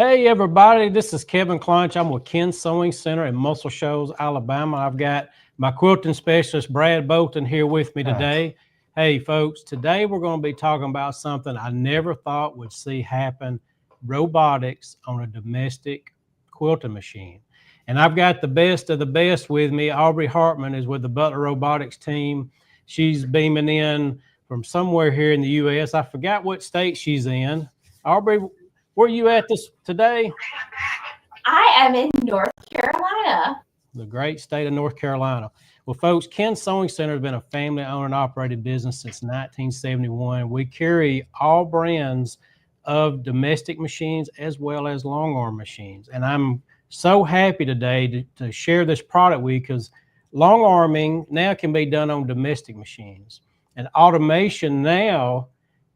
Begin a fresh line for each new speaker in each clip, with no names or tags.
Hey everybody, this is Kevin Clunch. I'm with Ken's Sewing Center in Muscle Shoals, Alabama. I've got my quilting specialist, Brad Bolton, here with me today. Hey folks, today we're going to be talking about something I never thought would see happen, robotics on a domestic quilting machine. And I've got the best of the best with me. Aubrey Hartman is with the Butler Robotics team. She's beaming in from somewhere here in the U.S. I forgot what state she's in. Aubrey, where are you at this today?
I am in North Carolina.
The great state of North Carolina. Well, folks, Ken's Sewing Center has been a family-owned and operated business since 1971. We carry all brands of domestic machines as well as Longarm machines. And I'm so happy today to share this product with you because long arming now can be done on domestic machines. And automation now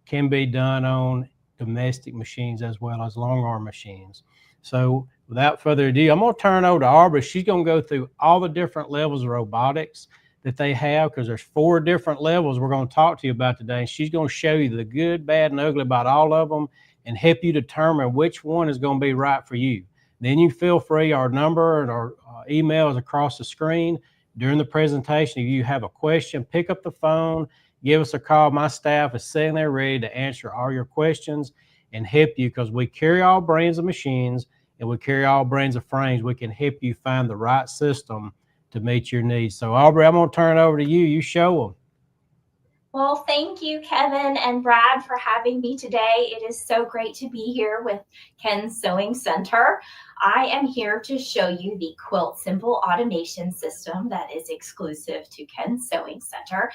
can be done on domestic machines as well as long arm machines. So without further ado, I'm going to turn over to Aubrey. She's going to go through all the different levels of robotics that they have, because there's 4 different levels we're going to talk to you about today. She's going to show you the good, bad, and ugly about all of them and help you determine which one is going to be right for you. Then you feel free, our number and our email is across the screen. During the presentation, if you have a question, pick up the phone, give us a call. My staff is sitting there ready to answer all your questions and help you, because we carry all brands of machines and we carry all brands of frames. We can help you find the right system to meet your needs. So Aubrey, I'm going to turn it over to you. You show them.
Well, thank you, Kevin and Brad, for having me today. It is so great to be here with Ken's Sewing Center. I am here to show you the QuiltSimple Automation system that is exclusive to Ken's Sewing Center.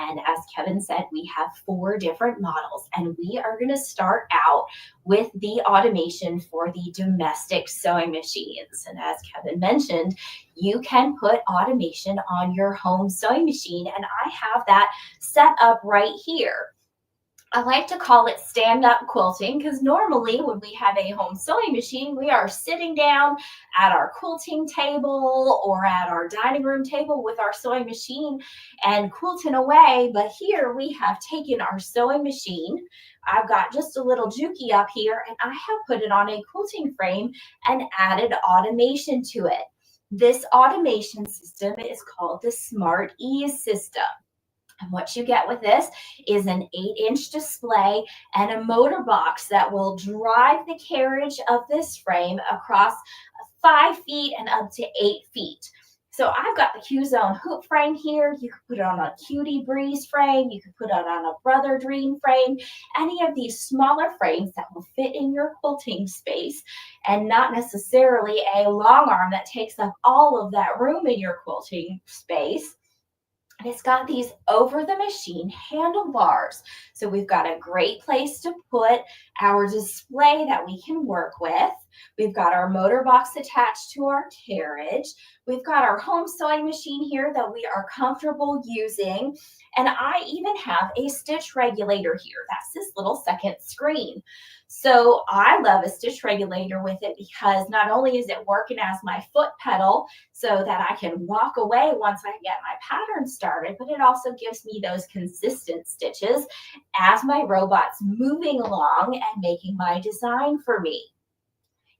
And as Kevin said, we have 4 different models, and we are going to start out with the automation for the domestic sewing machines. And as Kevin mentioned, you can put automation on your home sewing machine, and I have that set up right here. I like to call it stand-up quilting because normally when we have a home sewing machine, we are sitting down at our quilting table or at our dining room table with our sewing machine and quilting away. But here we have taken our sewing machine. I've got just a little Juki up here, and I have put it on a quilting frame and added automation to it. This automation system is called the Smart Ease system. And what you get with this is an 8-inch display and a motor box that will drive the carriage of this frame across 5 feet and up to 8 feet. So I've got the Q-Zone hoop frame here. You could put it on a Cutie Breeze frame. You could put it on a Brother Dream frame. Any of these smaller frames that will fit in your quilting space, and not necessarily a long arm that takes up all of that room in your quilting space. And it's got these over the machine handlebars. So we've got a great place to put our display that we can work with. We've got our motor box attached to our carriage. We've got our home sewing machine here that we are comfortable using. And I even have a stitch regulator here. That's this little second screen. So I love a stitch regulator with it because not only is it working as my foot pedal so that I can walk away once I get my pattern started, but it also gives me those consistent stitches as my robot's moving along and making my design for me.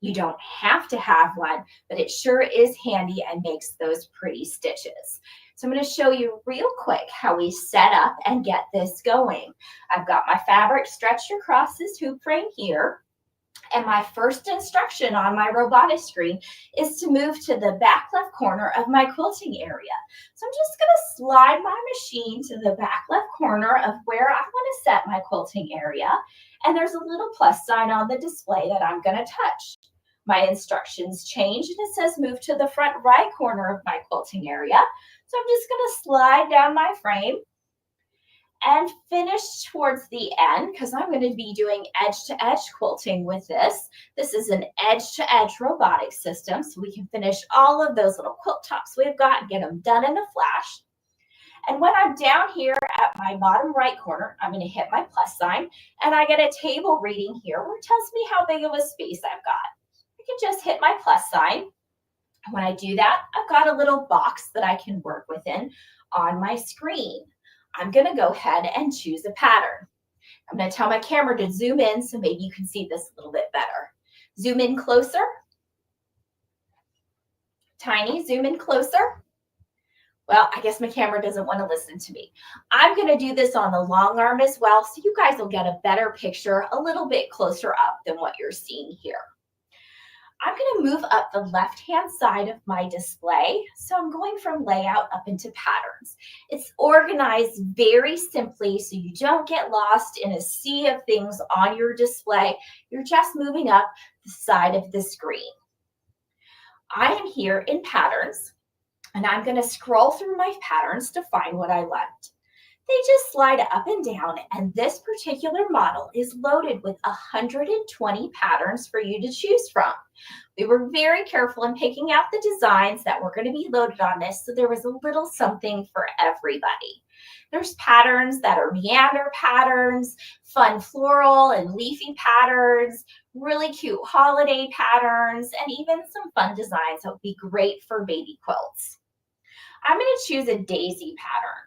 You don't have to have one, but it sure is handy and makes those pretty stitches. So I'm going to show you real quick how we set up and get this going. I've got my fabric stretched across this hoop frame here. And my first instruction on my robotic screen is to move to the back left corner of my quilting area. So I'm just going to slide my machine to the back left corner of where I want to set my quilting area. And there's a little plus sign on the display that I'm going to touch. My instructions change and it says move to the front right corner of my quilting area. So I'm just going to slide down my frame and finish towards the end because I'm going to be doing edge-to-edge quilting with this. This is an edge-to-edge robotic system, so we can finish all of those little quilt tops we've got and get them done in a flash. And when I'm down here at my bottom right corner, I'm going to hit my plus sign, and I get a table reading here where it tells me how big of a space I've got. I can just hit my plus sign. When I do that, I've got a little box that I can work within on my screen. I'm going to go ahead and choose a pattern. I'm going to tell my camera to zoom in so maybe you can see this a little bit better. Zoom in closer. Tiny, zoom in closer. Well, I guess my camera doesn't want to listen to me. I'm going to do this on the long arm as well, so you guys will get a better picture a little bit closer up than what you're seeing here. I'm going to move up the left-hand side of my display. So I'm going from layout up into patterns. It's organized very simply so you don't get lost in a sea of things on your display. You're just moving up the side of the screen. I am here in patterns, and I'm going to scroll through my patterns to find what I want. They just slide up and down, and this particular model is loaded with 120 patterns for you to choose from. We were very careful in picking out the designs that were going to be loaded on this, so there was a little something for everybody. There's patterns that are meander patterns, fun floral and leafy patterns, really cute holiday patterns, and even some fun designs that would be great for baby quilts. I'm going to choose a daisy pattern.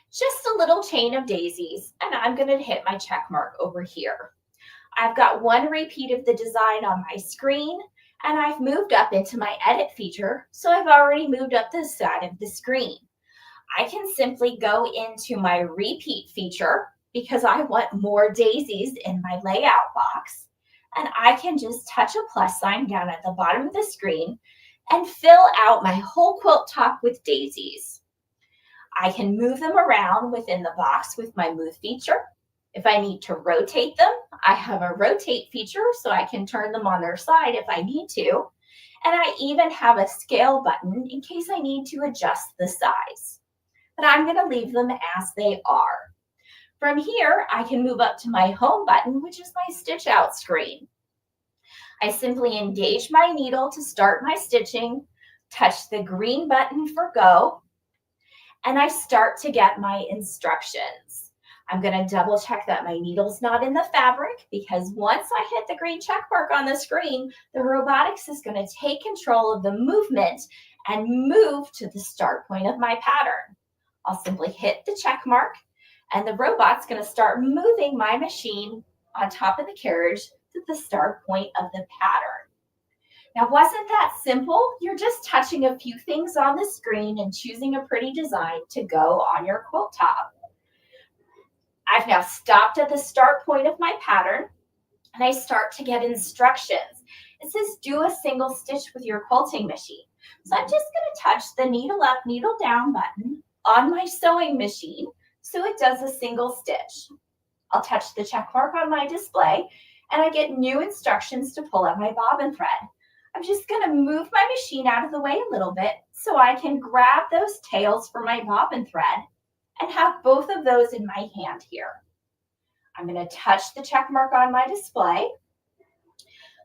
Just a little chain of daisies, and I'm going to hit my check mark over here. I've got one repeat of the design on my screen, and I've moved up into my edit feature, so I've already moved up the side of the screen. I can simply go into my repeat feature because I want more daisies in my layout box, and I can just touch a plus sign down at the bottom of the screen and fill out my whole quilt top with daisies. I can move them around within the box with my move feature. If I need to rotate them, I have a rotate feature so I can turn them on their side if I need to. And I even have a scale button in case I need to adjust the size. But I'm going to leave them as they are. From here, I can move up to my home button, which is my stitch out screen. I simply engage my needle to start my stitching, touch the green button for go, and I start to get my instructions. I'm going to double check that my needle's not in the fabric because once I hit the green check mark on the screen, the robotics is going to take control of the movement and move to the start point of my pattern. I'll simply hit the check mark and the robot's going to start moving my machine on top of the carriage to the start point of the pattern. Now, wasn't that simple? You're just touching a few things on the screen and choosing a pretty design to go on your quilt top. I've now stopped at the start point of my pattern and I start to get instructions. It says do a single stitch with your quilting machine. So I'm just going to touch the needle up, needle down button on my sewing machine so it does a single stitch. I'll touch the check mark on my display and I get new instructions to pull out my bobbin thread. I'm just going to move my machine out of the way a little bit so I can grab those tails for my bobbin thread and have both of those in my hand here. I'm going to touch the check mark on my display.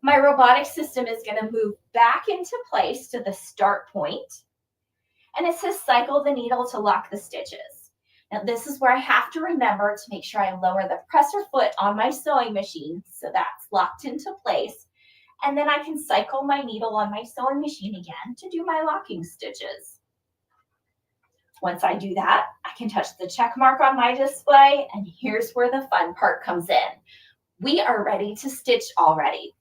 My robotic system is going to move back into place to the start point. And it says cycle the needle to lock the stitches. Now this is where I have to remember to make sure I lower the presser foot on my sewing machine so that's locked into place. And then I can cycle my needle on my sewing machine again to do my locking stitches. Once I do that, I can touch the check mark on my display, and here's where the fun part comes in. We are ready to stitch already.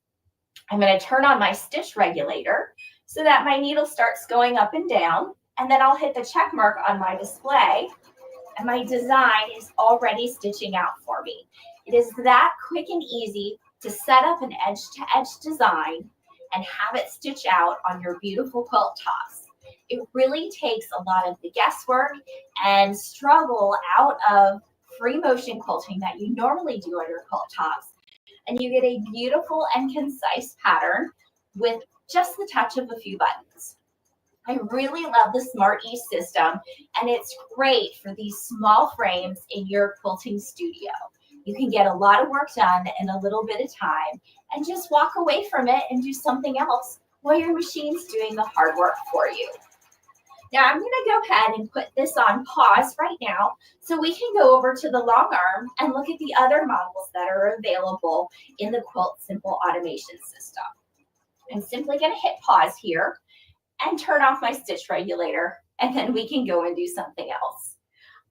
I'm going to turn on my stitch regulator so that my needle starts going up and down, and then I'll hit the check mark on my display, and my design is already stitching out for me. It is that quick and easy to set up an edge-to-edge design and have it stitch out on your beautiful quilt tops. It really takes a lot of the guesswork and struggle out of free motion quilting that you normally do on your quilt tops, and you get a beautiful and concise pattern with just the touch of a few buttons. I really love the Smart Ease system, and it's great for these small frames in your quilting studio. You can get a lot of work done in a little bit of time and just walk away from it and do something else while your machine's doing the hard work for you. Now I'm going to go ahead and put this on pause right now so we can go over to the Longarm and look at the other models that are available in the QuiltSimple Automation system. I'm simply going to hit pause here and turn off my stitch regulator, and then we can go and do something else.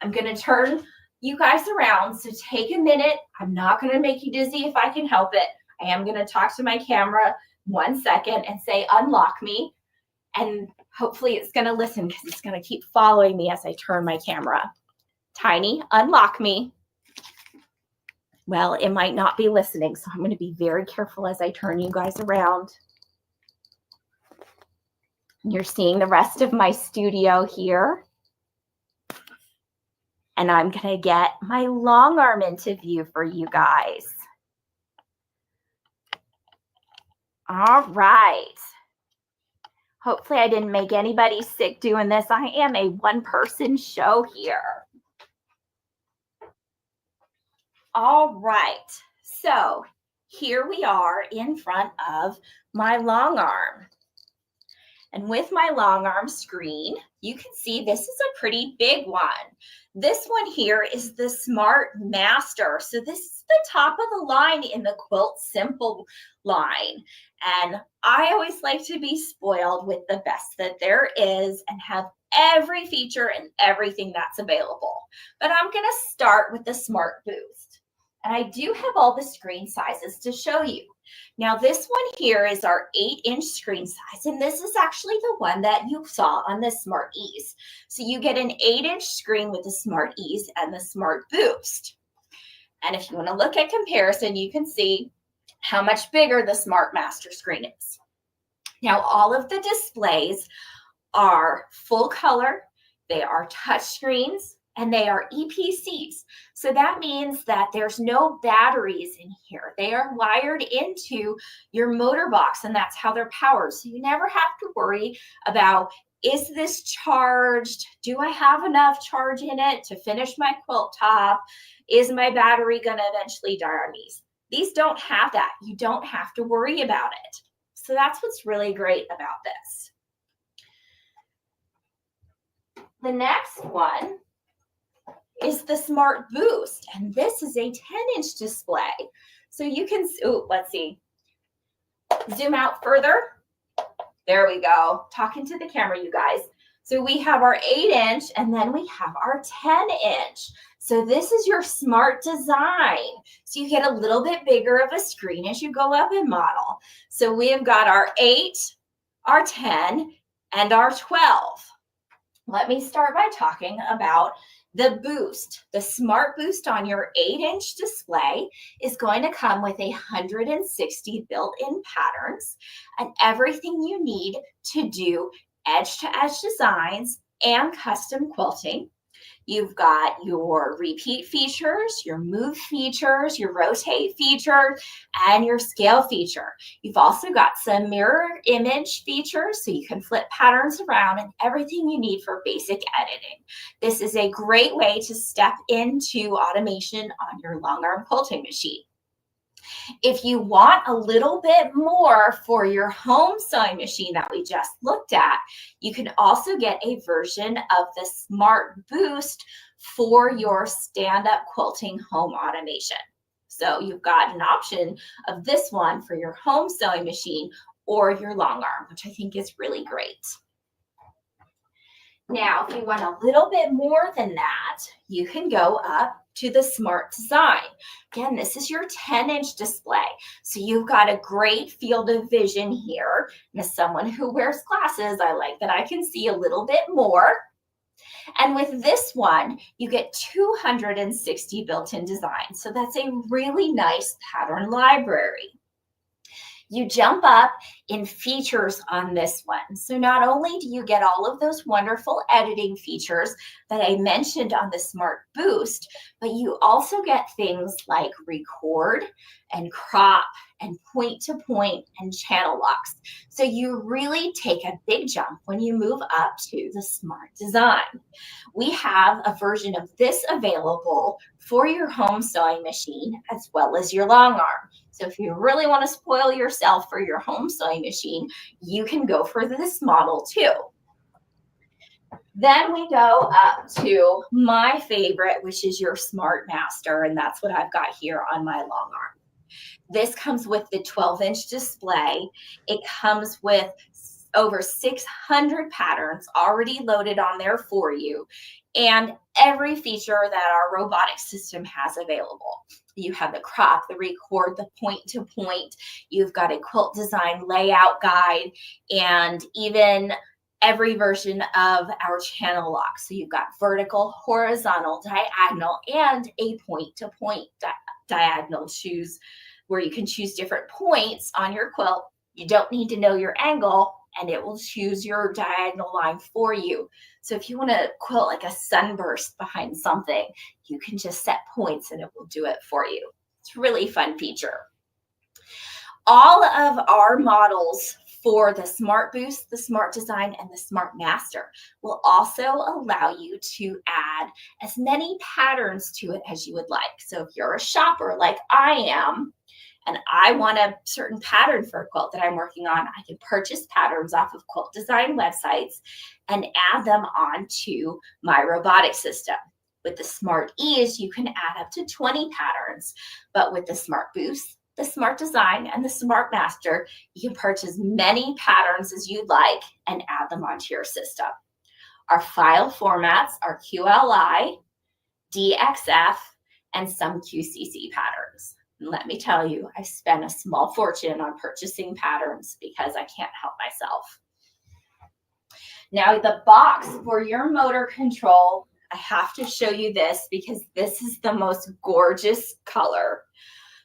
I'm going to turn you guys around, so take a minute. I'm not going to make you dizzy if I can help it. I am going to talk to my camera 1 second and say, unlock me. And hopefully it's going to listen because it's going to keep following me as I turn my camera. Tiny, unlock me. Well, it might not be listening, so I'm going to be very careful as I turn you guys around. You're seeing the rest of my studio here. And I'm going to get my long arm into view for you guys. All right. Hopefully I didn't make anybody sick doing this. I am a one-person show here. All right. So here we are in front of my long arm. And with my long arm screen, you can see this is a pretty big one. This one here is the Smart Master. So this is the top of the line in the QuiltSimple line. And I always like to be spoiled with the best that there is and have every feature and everything that's available. But I'm going to start with the Smart Boost. And I do have all the screen sizes to show you. Now this one here is our 8-inch screen size, and this is actually the one that you saw on the Smart Ease. So you get an 8-inch screen with the Smart Ease and the Smart Boost. And if you want to look at comparison, you can see how much bigger the Smart Master screen is. Now all of the displays are full color, they are touch screens, and they are EPCs. So that means that there's no batteries in here. They are wired into your motor box, and that's how they're powered. So you never have to worry about, is this charged? Do I have enough charge in it to finish my quilt top? Is my battery gonna eventually die on these? These don't have that. You don't have to worry about it. So that's what's really great about this. The next one is the Smart Boost, and this is a 10-inch display. So you can, let's see, zoom out further. There we go, talking to the camera, you guys. So we have our 8-inch and then we have our 10-inch. So this is your smart design. So you get a little bit bigger of a screen as you go up in model. So we have got our 8, our 10, and our 12. Let me start by talking about the Boost. The Smart Boost on your 8-inch display is going to come with 160 built-in patterns and everything you need to do edge-to-edge designs and custom quilting. You've got your repeat features, your move features, your rotate feature, and your scale feature. You've also got some mirror image features, so you can flip patterns around and everything you need for basic editing. This is a great way to step into automation on your Longarm quilting machine. If you want a little bit more for your home sewing machine that we just looked at, you can also get a version of the Smart Boost for your stand-up quilting home automation. So you've got an option of this one for your home sewing machine or your Longarm, which I think is really great. Now, if you want a little bit more than that, you can go up to the Smart Design. Again, this is your 10-inch display. So you've got a great field of vision here. And as someone who wears glasses, I like that I can see a little bit more. And with this one, you get 260 built-in designs. So that's a really nice pattern library. You jump up in features on this one. So not only do you get all of those wonderful editing features that I mentioned on the Smart Boost, but you also get things like record and crop and point-to-point and channel locks. So you really take a big jump when you move up to the Smart Design. We have a version of this available for your home sewing machine as well as your Longarm. So if you really want to spoil yourself for your home sewing machine, you can go for this model too. Then we go up to my favorite, which is your Smart Master, and that's what I've got here on my Longarm. This comes with the 12-inch display. It comes with over 600 patterns already loaded on there for you, and every feature that our robotic system has available. You have the crop, the record, the point to point. You've got a quilt design layout guide, and even every version of our channel lock. So you've got vertical, horizontal, diagonal, and a point to point diagonal choose, where you can choose different points on your quilt. You don't need to know your angle, and it will choose your diagonal line for you. So if you want to quilt like a sunburst behind something, you can just set points and it will do it for you. It's a really fun feature. All of our models for the Smart Boost, the Smart Design, and the Smart Master will also allow you to add as many patterns to it as you would like. So if you're a shopper like I am, and I want a certain pattern for a quilt that I'm working on, I can purchase patterns off of quilt design websites and add them onto my robotic system. With the Smart Ease, you can add up to 20 patterns, but with the Smart Boost, the Smart Design, and the Smart Master, you can purchase many patterns as you'd like and add them onto your system. Our file formats are QLI, DXF, and some QCC patterns. And let me tell you, I spent a small fortune on purchasing patterns because I can't help myself. Now, the box for your motor control, I have to show you this because this is the most gorgeous color.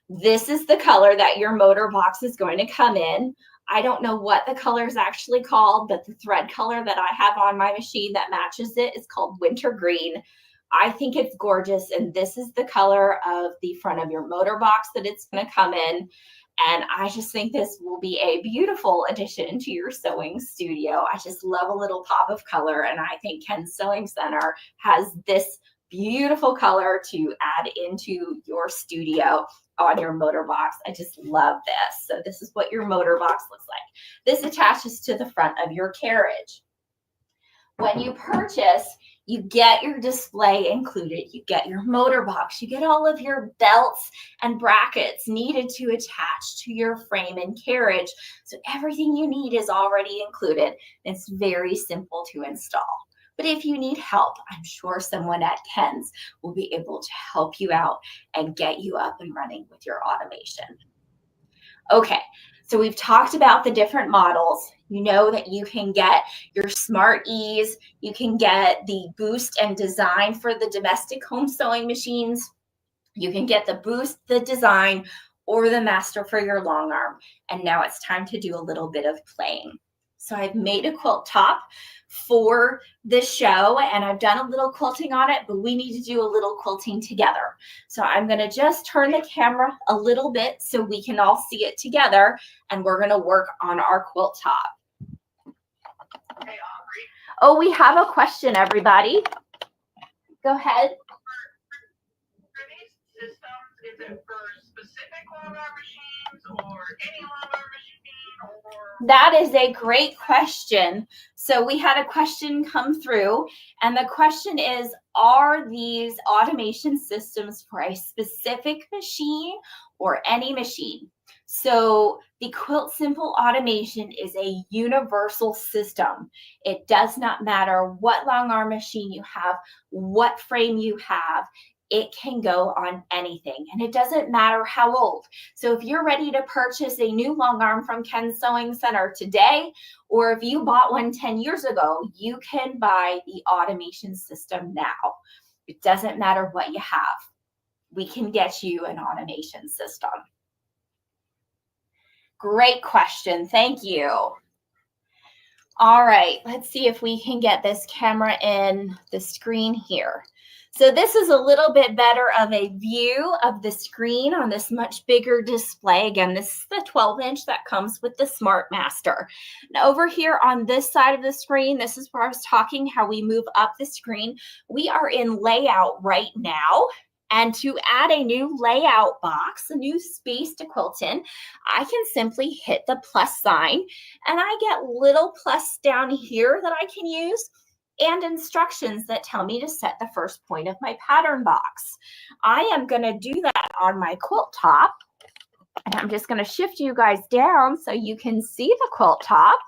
This is the color that your motor box is going to come in. I don't know what the color is actually called, but the thread color that I have on my machine that matches it is called winter green. I think it's gorgeous, and this is the color of the front of your motor box that it's going to come in. And I just think this will be a beautiful addition to your sewing studio. I just love a little pop of color, and I think Ken's Sewing Center has this beautiful color to add into your studio on your motor box. I just love this. So this is what your motor box looks like. This attaches to the front of your carriage. When you purchase, you get your display included. You get your motor box. You get all of your belts and brackets needed to attach to your frame and carriage. So everything you need is already included. It's very simple to install. But if you need help, I'm sure someone at Ken's will be able to help you out and get you up and running with your automation. Okay, so we've talked about the different models. You know that you can get your Smart Ease, you can get the Boost and Design for the domestic home sewing machines. You can get the Boost, the Design, or the Master for your long arm. And now it's time to do a little bit of playing. So I've made a quilt top for this show, and I've done a little quilting on it, but we need to do a little quilting together. So I'm going to just turn the camera a little bit so we can all see it together, and we're going to work on our quilt top.
Hey, Aubrey.
Oh, we have a question, everybody. Go ahead.
For these systems, is it for specific Longarm machines or any Longarm machine, or?
That is a great question. So we had a question come through, and the question is, are these automation systems for a specific machine or any machine? So the QuiltSimple Automation is a universal system. It does not matter what long arm machine you have, what frame you have. It can go on anything, and it doesn't matter how old. So if you're ready to purchase a new long arm from Ken's Sewing Center today, or if you bought one 10 years ago, you can buy the automation system now. It doesn't matter what you have. We can get you an automation system. Great question. Thank you. All right, let's see if we can get this camera in the screen here. So this is a little bit better of a view of the screen on this much bigger display. Again, this is the 12-inch that comes with the Smart Master. Now over here on this side of the screen, this is where I was talking how we move up the screen. We are in layout right now. And to add a new layout box, a new space to quilt in, I can simply hit the plus sign, and I get little plus down here that I can use, and instructions that tell me to set the first point of my pattern box. I am going to do that on my quilt top, and I'm just going to shift you guys down so you can see the quilt top.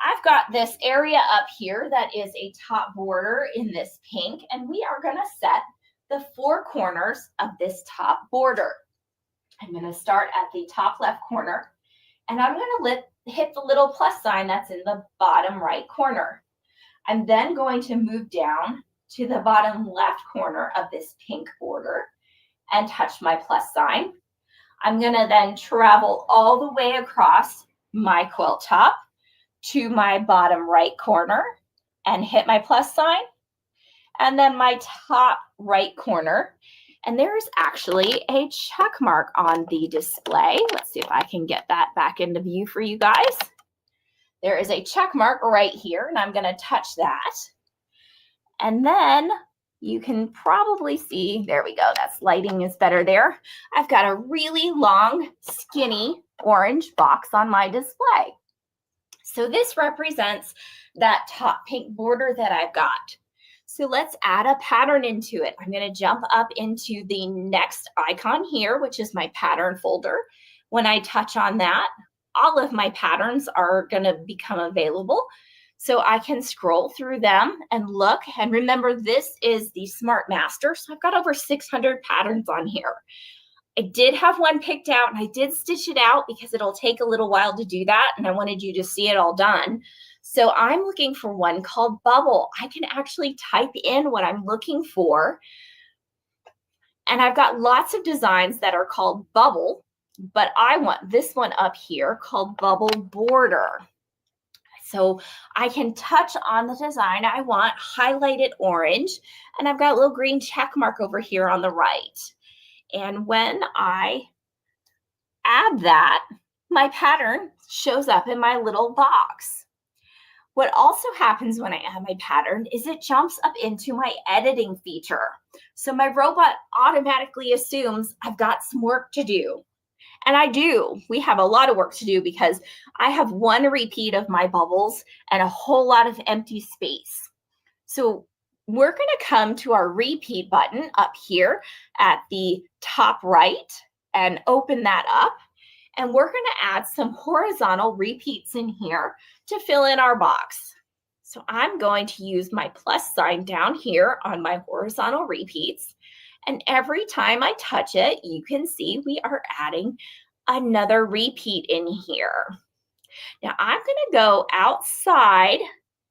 I've got this area up here that is a top border in this pink, and we are going to set the 4 corners of this top border. I'm going to start at the top left corner, and I'm going to hit the little plus sign that's in the bottom right corner. I'm then going to move down to the bottom left corner of this pink border and touch my plus sign. I'm going to then travel all the way across my quilt top to my bottom right corner and hit my plus sign, and then my top right corner. And there's actually a check mark on the display. Let's see if I can get that back into view for you guys. There is a check mark right here, and I'm going to touch that. And then you can probably see, there we go, that's lighting is better there. I've got a really long, skinny orange box on my display. So this represents that top pink border that I've got. So let's add a pattern into it. I'm going to jump up into the next icon here, which is my pattern folder. When I touch on that, all of my patterns are going to become available. So I can scroll through them and look. And remember, this is the Smart Master. So I've got over 600 patterns on here. I did have one picked out, and I did stitch it out because it'll take a little while to do that, and I wanted you to see it all done. So I'm looking for one called Bubble. I can actually type in what I'm looking for, and I've got lots of designs that are called Bubble, but I want this one up here called Bubble Border. So I can touch on the design I want, highlight it orange, and I've got a little green check mark over here on the right. And when I add that, my pattern shows up in my little box. What also happens when I add my pattern is it jumps up into my editing feature. So my robot automatically assumes I've got some work to do. And I do. We have a lot of work to do because I have one repeat of my bubbles and a whole lot of empty space. So we're going to come to our repeat button up here at the top right and open that up. And we're going to add some horizontal repeats in here to fill in our box. So I'm going to use my plus sign down here on my horizontal repeats. And every time I touch it, you can see we are adding another repeat in here. Now I'm going to go outside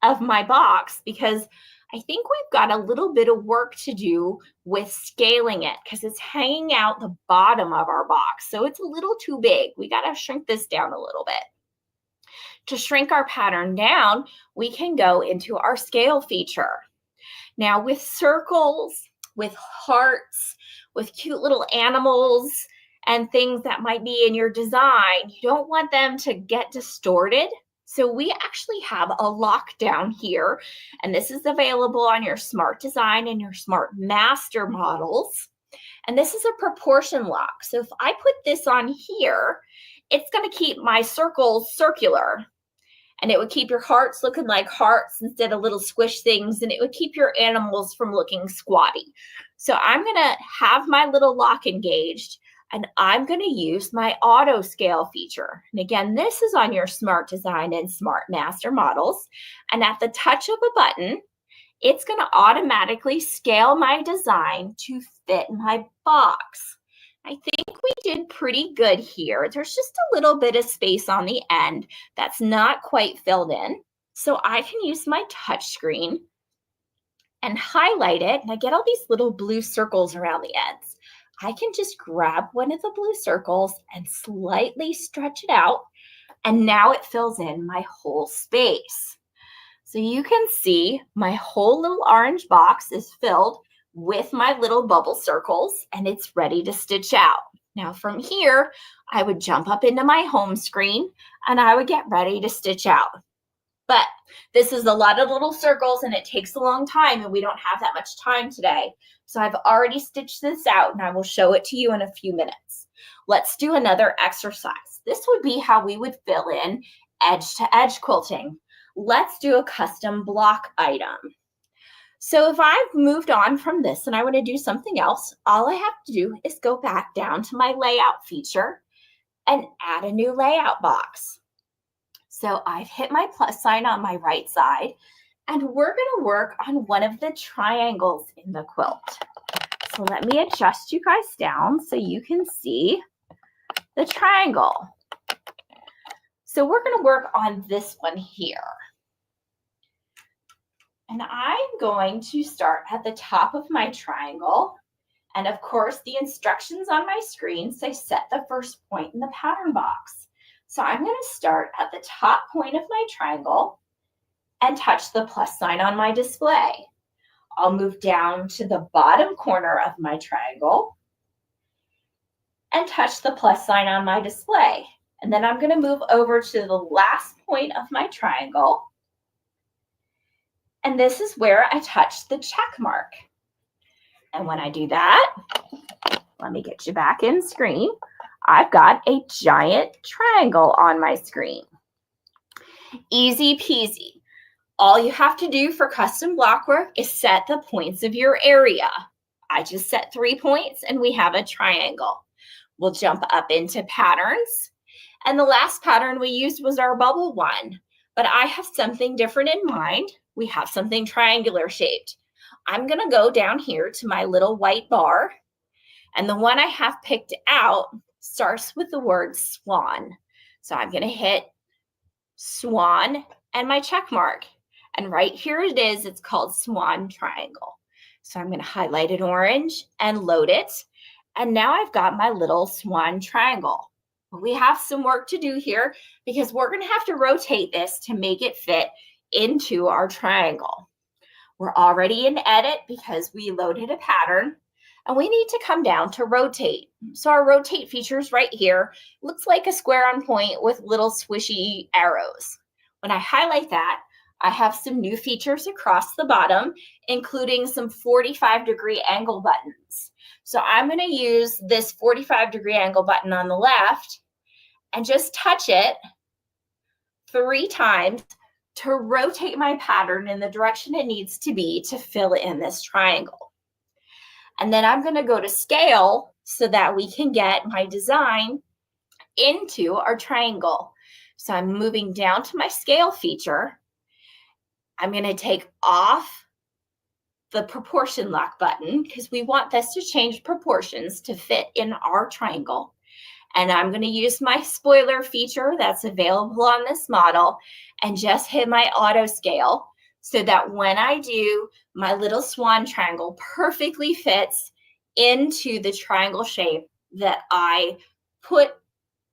of my box because I think we've got a little bit of work to do with scaling it because it's hanging out the bottom of our box. So it's a little too big. We got to shrink this down a little bit. To shrink our pattern down, we can go into our scale feature. Now with circles, with hearts, with cute little animals and things that might be in your design, you don't want them to get distorted. So we actually have a lockdown here, and this is available on your Smart Design and your Smart Master models. And this is a proportion lock. So if I put this on here, it's going to keep my circles circular, and it would keep your hearts looking like hearts instead of little squish things, and it would keep your animals from looking squatty. So I'm going to have my little lock engaged, and I'm going to use my auto scale feature. And again, this is on your Smart Design and Smart Master models. And at the touch of a button, it's going to automatically scale my design to fit my box. I think we did pretty good here. There's just a little bit of space on the end that's not quite filled in. So I can use my touch screen and highlight it. And I get all these little blue circles around the ends. I can just grab one of the blue circles and slightly stretch it out. And now it fills in my whole space. So you can see my whole little orange box is filled with my little bubble circles, and it's ready to stitch out. Now from here, I would jump up into my home screen and I would get ready to stitch out. But this is a lot of little circles and it takes a long time, and we don't have that much time today. So I've already stitched this out and I will show it to you in a few minutes. Let's do another exercise. This would be how we would fill in edge to edge quilting. Let's do a custom block item. So if I've moved on from this and I want to do something else, all I have to do is go back down to my layout feature and add a new layout box. So I've hit my plus sign on my right side, and we're going to work on one of the triangles in the quilt. So let me adjust you guys down so you can see the triangle. So we're going to work on this one here. And I'm going to start at the top of my triangle. And of course, the instructions on my screen say set the first point in the pattern box. So I'm going to start at the top point of my triangle and touch the plus sign on my display. I'll move down to the bottom corner of my triangle and touch the plus sign on my display. And then I'm going to move over to the last point of my triangle. And this is where I touch the check mark. And when I do that, let me get you back in screen. I've got a giant triangle on my screen. Easy peasy. All you have to do for custom block work is set the points of your area. I just set 3 points and we have a triangle. We'll jump up into patterns. And the last pattern we used was our bubble one, but I have something different in mind. We have something triangular shaped. I'm going to go down here to my little white bar, and the one I have picked out starts with the word swan. So I'm going to hit swan and my check mark. And right here it is. It's called Swan Triangle. So I'm going to highlight it orange and load it. And now I've got my little swan triangle. We have some work to do here because we're going to have to rotate this to make it fit into our triangle. We're already in edit because we loaded a pattern, and we need to come down to rotate. So our rotate feature is right here. Looks like a square on point with little swishy arrows. When I highlight that, I have some new features across the bottom, including some 45-degree angle buttons. So I'm going to use this 45-degree angle button on the left and just touch it 3 times to rotate my pattern in the direction it needs to be to fill in this triangle. And then I'm going to go to scale so that we can get my design into our triangle. So I'm moving down to my scale feature. I'm going to take off the proportion lock button because we want this to change proportions to fit in our triangle. And I'm going to use my spoiler feature that's available on this model and just hit my auto scale so that when I do, my little swan triangle perfectly fits into the triangle shape that I put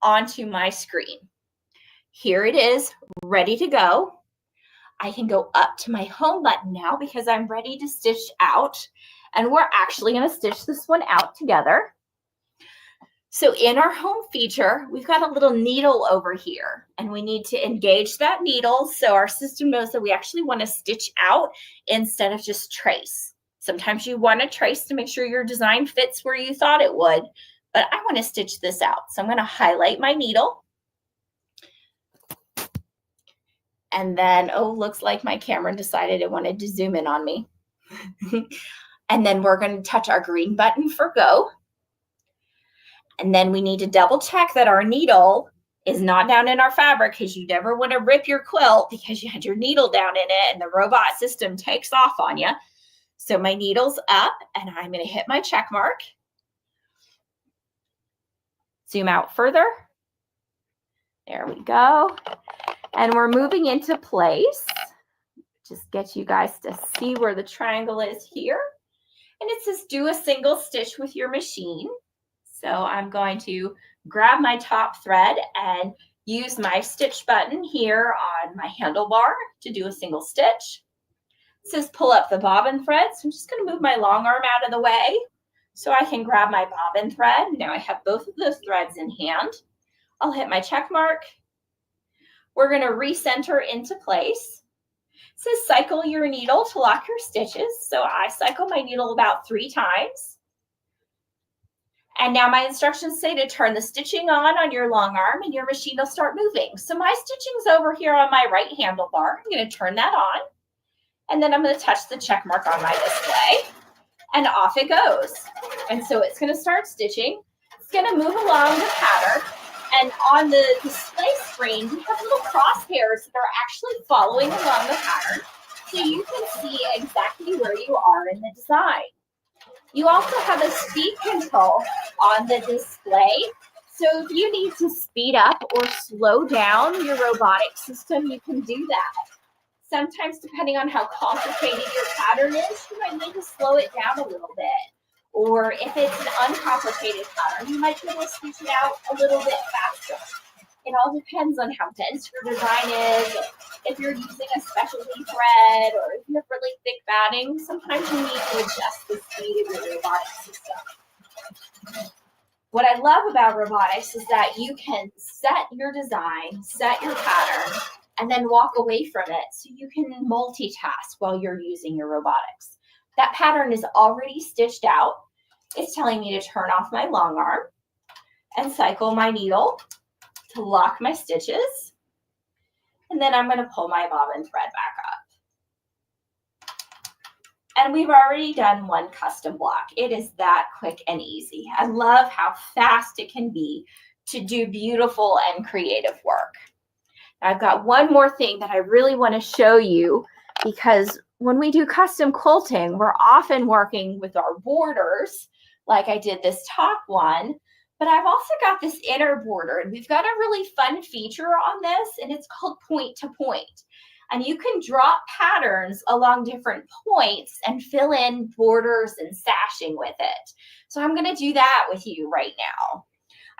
onto my screen. Here it is, ready to go. I can go up to my home button now because I'm ready to stitch out, and we're actually going to stitch this one out together. So in our home feature, we've got a little needle over here, and we need to engage that needle so our system knows that we actually want to stitch out instead of just trace. Sometimes you want to trace to make sure your design fits where you thought it would, but I want to stitch this out. So I'm going to highlight my needle. And then, oh, looks like my camera decided it wanted to zoom in on me. And then we're going to touch our green button for go. And then we need to double check that our needle is not down in our fabric because you never want to rip your quilt because you had your needle down in it and the robot system takes off on you. So my needle's up and I'm going to hit my check mark. Zoom out further. There we go. And we're moving into place. Just get you guys to see where the triangle is here. And it says do a single stitch with your machine. So I'm going to grab my top thread and use my stitch button here on my handlebar to do a single stitch. It says pull up the bobbin thread. So I'm just going to move my long arm out of the way so I can grab my bobbin thread. Now I have both of those threads in hand. I'll hit my check mark. We're going to recenter into place. It says cycle your needle to lock your stitches. So I cycle my needle about 3 times. And now my instructions say to turn the stitching on your long arm and your machine will start moving. So my stitching's over here on my right handlebar. I'm going to turn that on. And then I'm going to touch the check mark on my display. And off it goes. And so it's going to start stitching. It's going to move along the pattern. And on the display screen, we have little crosshairs that are actually following along the pattern, so you can see exactly where you are in the design. You also have a speed control on the display. So if you need to speed up or slow down your robotic system, you can do that. Sometimes, depending on how complicated your pattern is, you might need to slow it down a little bit. Or if it's an uncomplicated pattern, you might be able to stitch it out a little bit faster. It all depends on how dense your design is, if you're using a specialty thread, or if you have really thick batting. Sometimes you need to adjust the speed of your robotic system. What I love about robotics is that you can set your design, set your pattern, and then walk away from it so you can multitask while you're using your robotics. That pattern is already stitched out. It's telling me to turn off my long arm and cycle my needle to lock my stitches. And then I'm going to pull my bobbin thread back up. And we've already done one custom block. It is that quick and easy. I love how fast it can be to do beautiful and creative work. I've got one more thing that I really want to show you, because when we do custom quilting, we're often working with our borders, like I did this top one, but I've also got this inner border, and we've got a really fun feature on this, and it's called point to point. And you can drop patterns along different points and fill in borders and sashing with it. So I'm going to do that with you right now.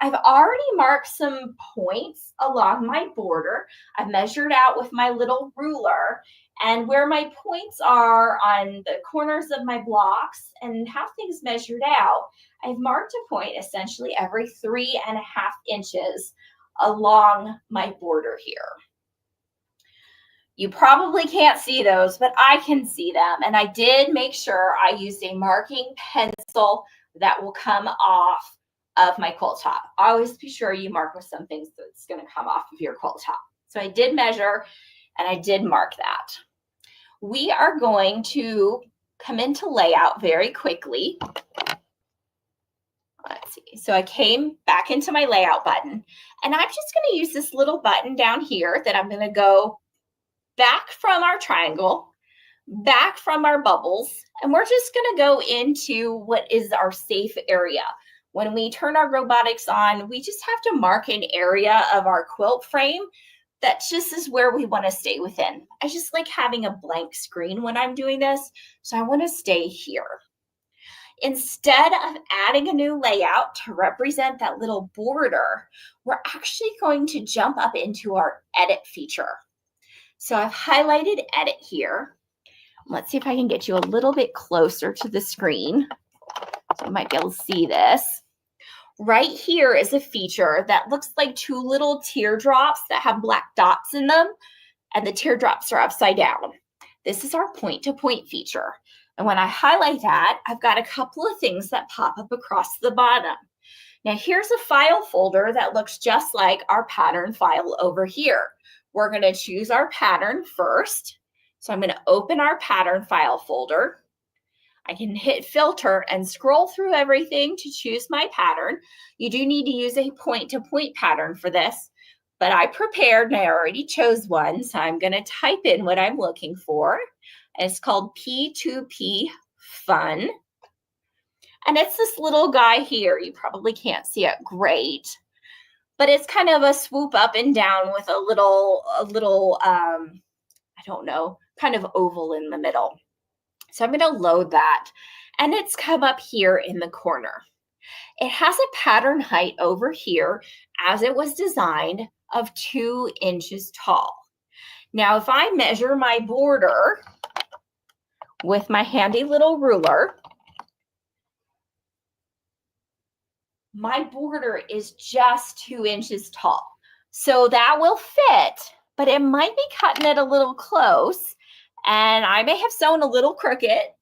I've already marked some points along my border. I've measured out with my little ruler, and where my points are on the corners of my blocks and have things measured out, I've marked a point essentially every 3.5 inches along my border here. You probably can't see those, but I can see them. And I did make sure I used a marking pencil that will come off of my quilt top. Always be sure you mark with something that's going to come off of your quilt top. So I did measure and I did mark that. We are going to come into layout very quickly. Let's see. So I came back into my layout button, and I'm just going to use this little button down here that I'm going to go back from our triangle, back from our bubbles, and we're just going to go into what is our safe area. When we turn our robotics on, we just have to mark an area of our quilt frame that just is where we want to stay within. I just like having a blank screen when I'm doing this, so I want to stay here. Instead of adding a new layout to represent that little border, we're actually going to jump up into our edit feature. So I've highlighted edit here. Let's see if I can get you a little bit closer to the screen, so you might be able to see this. Right here is a feature that looks like two little teardrops that have black dots in them, and the teardrops are upside down. This is our point-to-point feature. And when I highlight that, I've got a couple of things that pop up across the bottom. Now here's a file folder that looks just like our pattern file over here. We're going to choose our pattern first. So I'm going to open our pattern file folder. I can hit filter and scroll through everything to choose my pattern. You do need to use a point-to-point pattern for this, but I prepared and I already chose one. So I'm going to type in what I'm looking for. And it's called P2P Fun. And it's this little guy here. You probably can't see it great, but it's kind of a swoop up and down with a little, I don't know, kind of oval in the middle. So I'm going to load that, and it's come up here in the corner. It has a pattern height over here, as it was designed, of 2 inches tall. Now, if I measure my border with my handy little ruler, my border is just 2 inches tall. So that will fit, but it might be cutting it a little close, and I may have sewn a little crooked.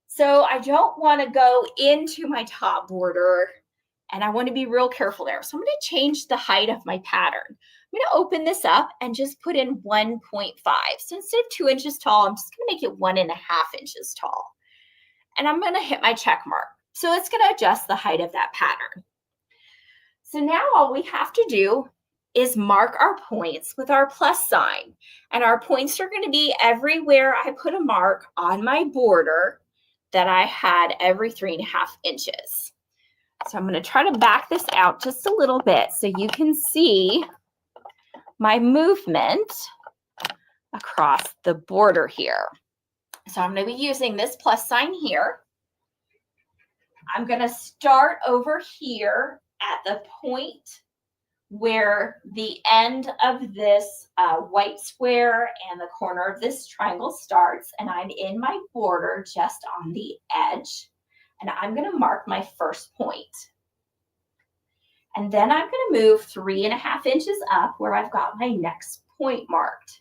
So I don't want to go into my top border, and I want to be real careful there. So I'm going to change the height of my pattern. I'm going to open this up and just put in 1.5. So instead of 2 inches tall, I'm just going to make it 1.5 inches tall. And I'm going to hit my check mark. So it's going to adjust the height of that pattern. So now all we have to do is mark our points with our plus sign. And our points are going to be everywhere I put a mark on my border that I had every 3.5 inches. So I'm going to try to back this out just a little bit so you can see my movement across the border here. So I'm going to be using this plus sign here. I'm going to start over here at the point where the end of this white square and the corner of this triangle starts, and I'm in my border just on the edge, and I'm going to mark my first point. And then I'm going to move 3.5 inches up where I've got my next point marked.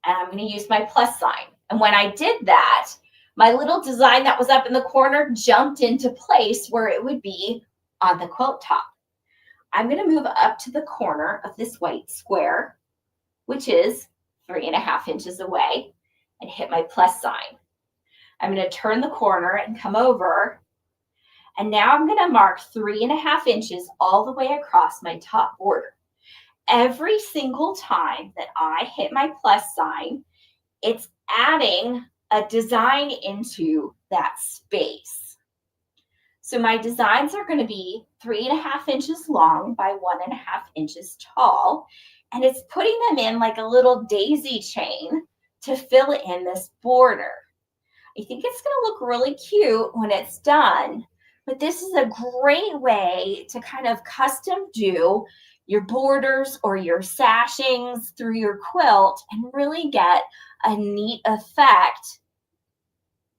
And I'm going to use my plus sign. And when I did that, my little design that was up in the corner jumped into place where it would be on the quilt top. I'm going to move up to the corner of this white square, which is 3.5 inches away, and hit my plus sign. I'm going to turn the corner and come over. And now I'm going to mark 3.5 inches all the way across my top border. Every single time that I hit my plus sign, it's adding a design into that space. So my designs are going to be 3.5 inches long by 1.5 inches tall, and it's putting them in like a little daisy chain to fill in this border. I think it's going to look really cute when it's done, but this is a great way to kind of custom do your borders or your sashings through your quilt and really get a neat effect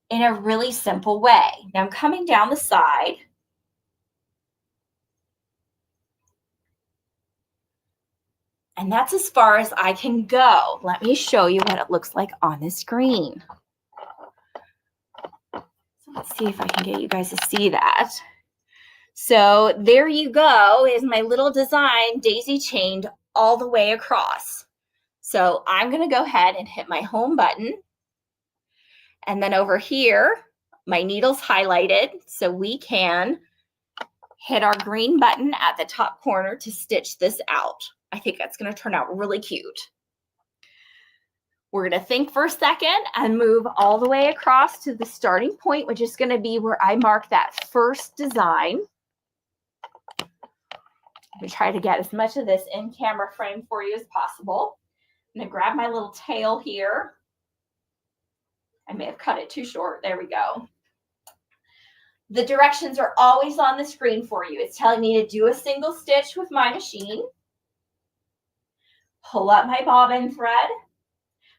in a really simple way. Now I'm coming down the side. And that's as far as I can go. Let me show you what it looks like on the screen. So let's see if I can get you guys to see that. So there you go, is my little design daisy chained all the way across. So I'm going to go ahead and hit my home button. And then over here, my needle's highlighted, so we can hit our green button at the top corner to stitch this out. I think that's going to turn out really cute. We're going to think for a second and move all the way across to the starting point, which is going to be where I mark that first design. I'm going to try to get as much of this in camera frame for you as possible. I'm going to grab my little tail here. I may have cut it too short. There we go. The directions are always on the screen for you. It's telling me to do a single stitch with my machine. Pull up my bobbin thread.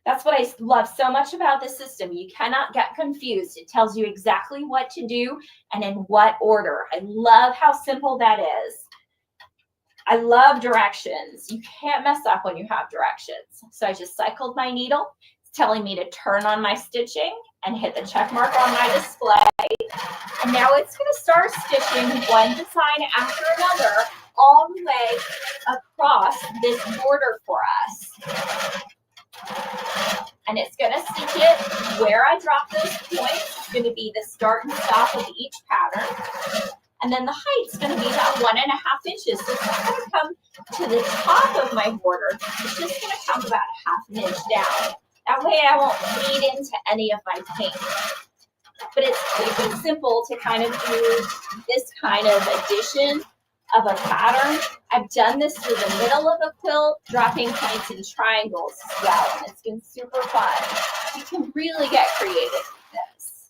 That's what I love so much about this system. You cannot get confused. It tells you exactly what to do and in what order. I love how simple that is. I love directions. You can't mess up when you have directions. So I just cycled my needle. It's telling me to turn on my stitching and hit the check mark on my display. And now it's going to start stitching one design after another all the way across this border for us. And it's going to stitch it where I drop those points. It's going to be the start and stop of each pattern. And then the height's going to be about 1.5 inches. So it's not going to come to the top of my border. It's just going to come about 1/2 inch down. That way I won't bleed into any of my paint. But it's simple to kind of do this kind of addition of a pattern. I've done this through the middle of a quilt, dropping points in triangles as well, and it's been super fun. You can really get creative with this.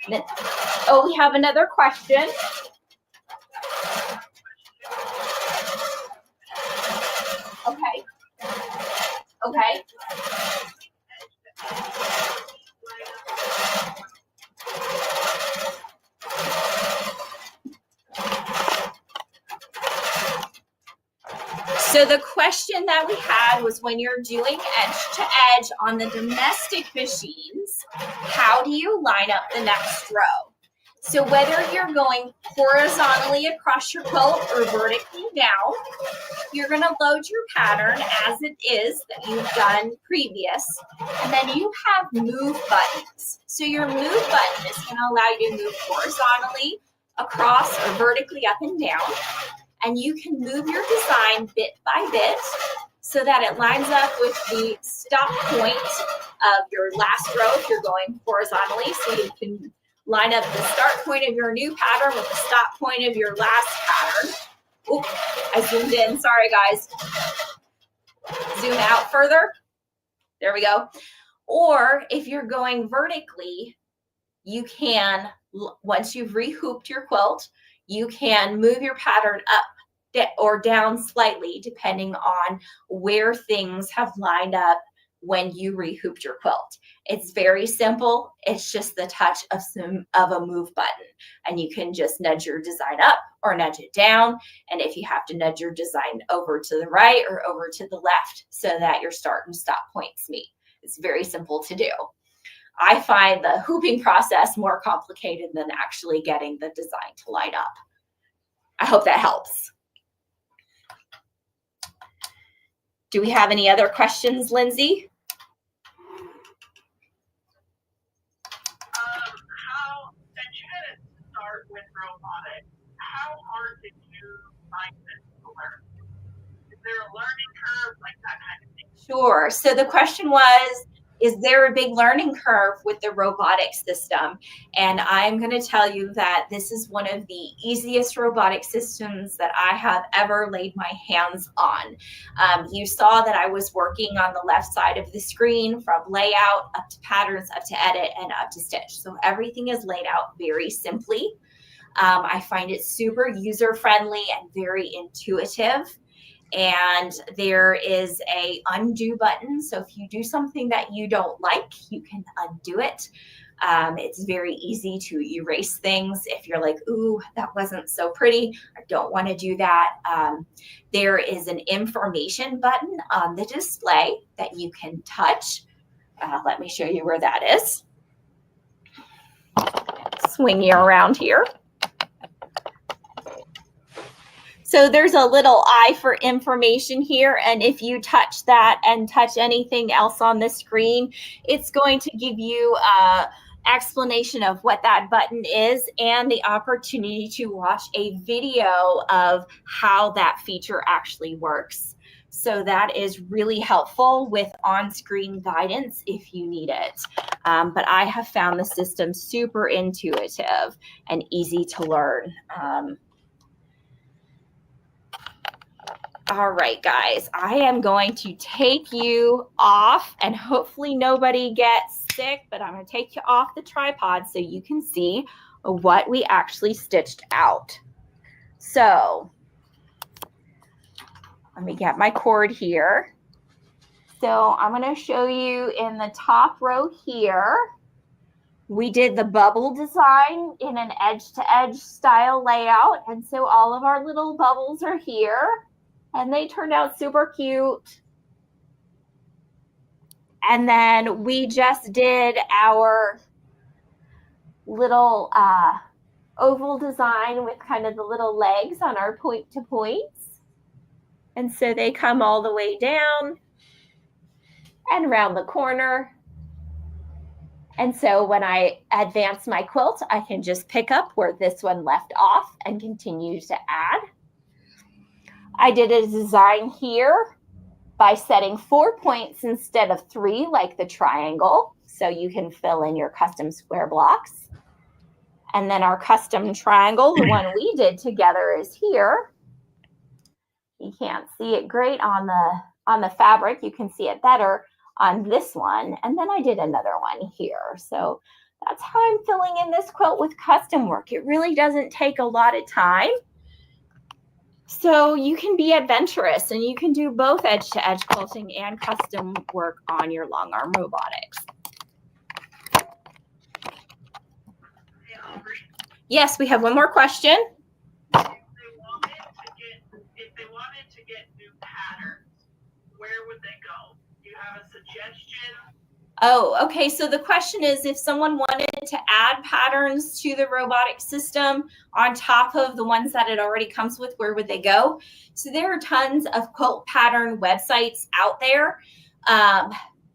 Then, oh, we have another question. Okay. Okay. So the question that we had was, when you're doing edge to edge on the domestic machines, how do you line up the next row? So whether you're going horizontally across your quilt or vertically down, you're going to load your pattern as it is that you've done previous, and then you have move buttons. So your move button is going to allow you to move horizontally across or vertically up and down. and you can move your design bit by bit so that it lines up with the stop point of your last row if you're going horizontally. So you can line up the start point of your new pattern with the stop point of your last pattern. Oop, I zoomed in, sorry guys. Zoom out further. There we go. Or if you're going vertically, you can, once you've rehooped your quilt, you can move your pattern up or down slightly depending on where things have lined up when you rehooped your quilt. It's very simple. It's just the touch of a move button, and you can just nudge your design up or nudge it down. And if you have to nudge your design over to the right or over to the left so that your start and stop points meet. It's very simple to do. I find the hooping process more complicated than actually getting the design to line up. I hope that helps. Do we have any other questions, Lindsay?
Since you didn't start with robotics, how hard did you find this to learn? Is there a learning curve, like that kind of thing?
Sure. So the question was, is there a big learning curve with the robotic system? And I'm going to tell you that this is one of the easiest robotic systems that I have ever laid my hands on. You saw that I was working on the left side of the screen from layout up to patterns, up to edit, and up to stitch. So everything is laid out very simply. I find it super user-friendly and very intuitive. And there is a undo button. So if you do something that you don't like, you can undo it. It's very easy to erase things. If you're like, ooh, that wasn't so pretty, I don't want to do that. There is an information button on the display that you can touch. Let me show you where that is. Swing you around here. So there's a little eye for information here, and if you touch that and touch anything else on the screen, it's going to give you an explanation of what that button is and the opportunity to watch a video of how that feature actually works. So that is really helpful with on-screen guidance if you need it. But I have found the system super intuitive and easy to learn. All right, guys, I am going to take you off, and hopefully nobody gets sick, but I'm going to take you off the tripod so you can see what we actually stitched out. So let me get my cord here. So I'm going to show you in the top row here, we did the bubble design in an edge-to-edge style layout, and so all of our little bubbles are here. And they turned out super cute. And then we just did our little oval design with kind of the little legs on our point to points. And so they come all the way down and around the corner. And so when I advance my quilt, I can just pick up where this one left off and continue to add. I did a design here by setting 4 points instead of 3, like the triangle, so you can fill in your custom square blocks. And then our custom triangle, the one we did together, is here. You can't see it great on the fabric. You can see it better on this one. And then I did another one here. So that's how I'm filling in this quilt with custom work. It really doesn't take a lot of time. So you can be adventurous and you can do both edge-to-edge quilting and custom work on your Longarm robotics.
Hey, Aubrey.
Yes, we have one more question.
If they wanted to get new patterns, where would they go? Do you have a suggestion?
Oh, okay. So the question is, if someone wanted to add patterns to the robotic system on top of the ones that it already comes with, where would they go? So there are tons of quilt pattern websites out there.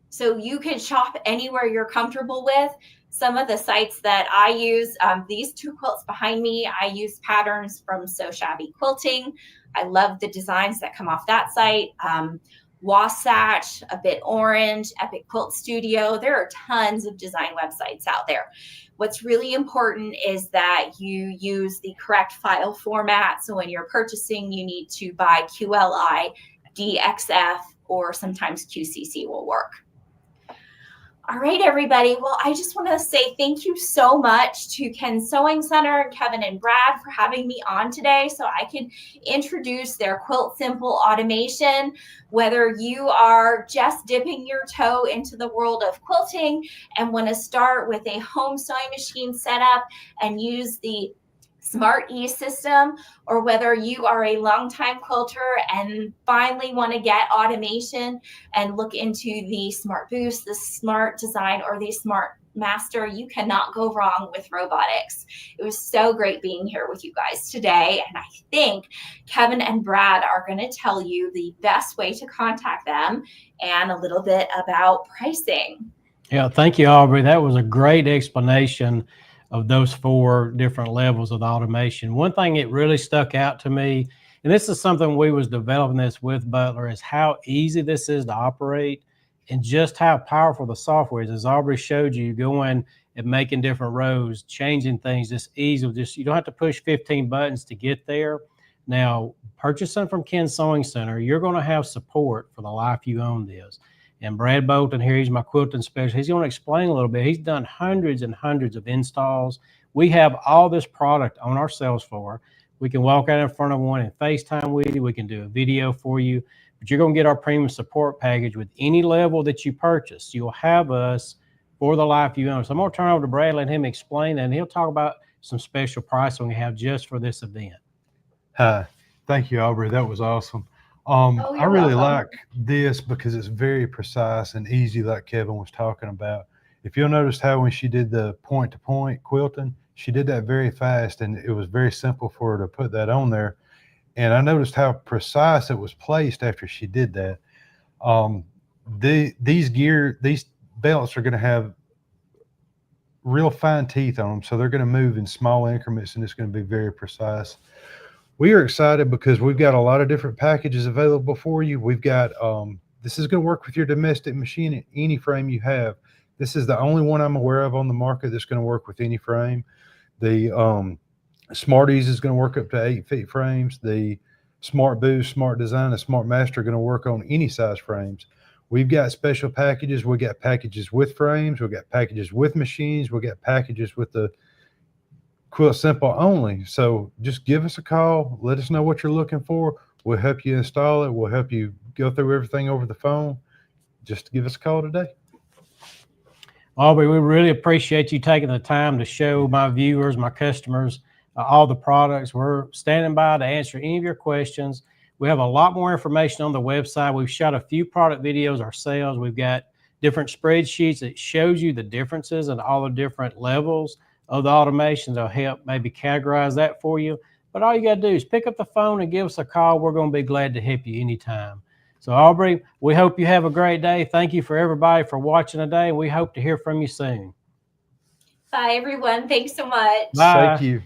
So you can shop anywhere you're comfortable with. some of the sites that I use, these 2 quilts behind me, I use patterns from So Shabby Quilting. I love the designs that come off that site. Wasatch, A Bit Orange, Epic Quilt Studio. There are tons of design websites out there. What's really important is that you use the correct file format. So when you're purchasing, you need to buy QLI, DXF, or sometimes QCC will work. All right, everybody. Well, I just want to say thank you so much to Ken Sewing Center, Kevin and Brad for having me on today so I can introduce their QuiltSimple Automation. Whether you are just dipping your toe into the world of quilting and want to start with a home sewing machine setup and use the Smart E system, or whether you are a longtime quilter and finally want to get automation and look into the Smart Boost, the Smart Design, or the Smart Master, you cannot go wrong with robotics. It was so great being here with you guys today, and I think Kevin and Brad are going to tell you the best way to contact them and a little bit about pricing.
Yeah, thank you, Aubrey. That was a great explanation of those 4 different levels of the automation. One thing that really stuck out to me, and this is something we was developing this with Butler, is how easy this is to operate and just how powerful the software is. As Aubrey showed you, going and making different rows, changing things, just easy. You don't have to push 15 buttons to get there. Now, purchasing from Ken Sewing Center, you're going to have support for the life you own this. And Brad Bolton here, he's my quilting specialist. He's going to explain a little bit. He's done hundreds and hundreds of installs. We have all this product on our sales floor. We can walk out in front of one and FaceTime with you. We can do a video for you. But you're going to get our premium support package with any level that you purchase. You'll have us for the life you own. So I'm going to turn over to Brad, let him explain, and he'll talk about some special pricing we have just for this event.
Hi. Thank you, Aubrey. That was awesome. I
You're
really
welcome.
like this because it's very precise and easy, like Kevin was talking about. If you'll notice how when she did the point-to-point quilting, she did that very fast, and it was very simple for her to put that on there. And I noticed how precise it was placed after she did that. These belts are going to have real fine teeth on them, so they're going to move in small increments, and it's going to be very precise. We are excited because we've got a lot of different packages available for you. We've got, this is going to work with your domestic machine at any frame you have. This is the only one I'm aware of on the market that's going to work with any frame. The Smarties is going to work up to 8 feet frames. The Smart Boost, Smart Design, and Smart Master are going to work on any size frames. We've got special packages. We got packages with frames. We've got packages with machines. We got packages with the QuiltSimple only. So just give us a call. Let us know what you're looking for. We'll help you install it. We'll help you go through everything over the phone. Just give us a call today.
Aubrey, we really appreciate you taking the time to show my viewers, my customers, all the products. We're standing by to answer any of your questions. We have a lot more information on the website. We've shot a few product videos ourselves. We've got different spreadsheets that shows you the differences and all the different levels of the automations. Will help maybe categorize that for you. But all you got to do is pick up the phone and give us a call. We're going to be glad to help you anytime. So Aubrey, we hope you have a great day. Thank you for everybody for watching today. We hope to hear from you soon.
Bye, everyone. Thanks so much.
Bye.
Thank you.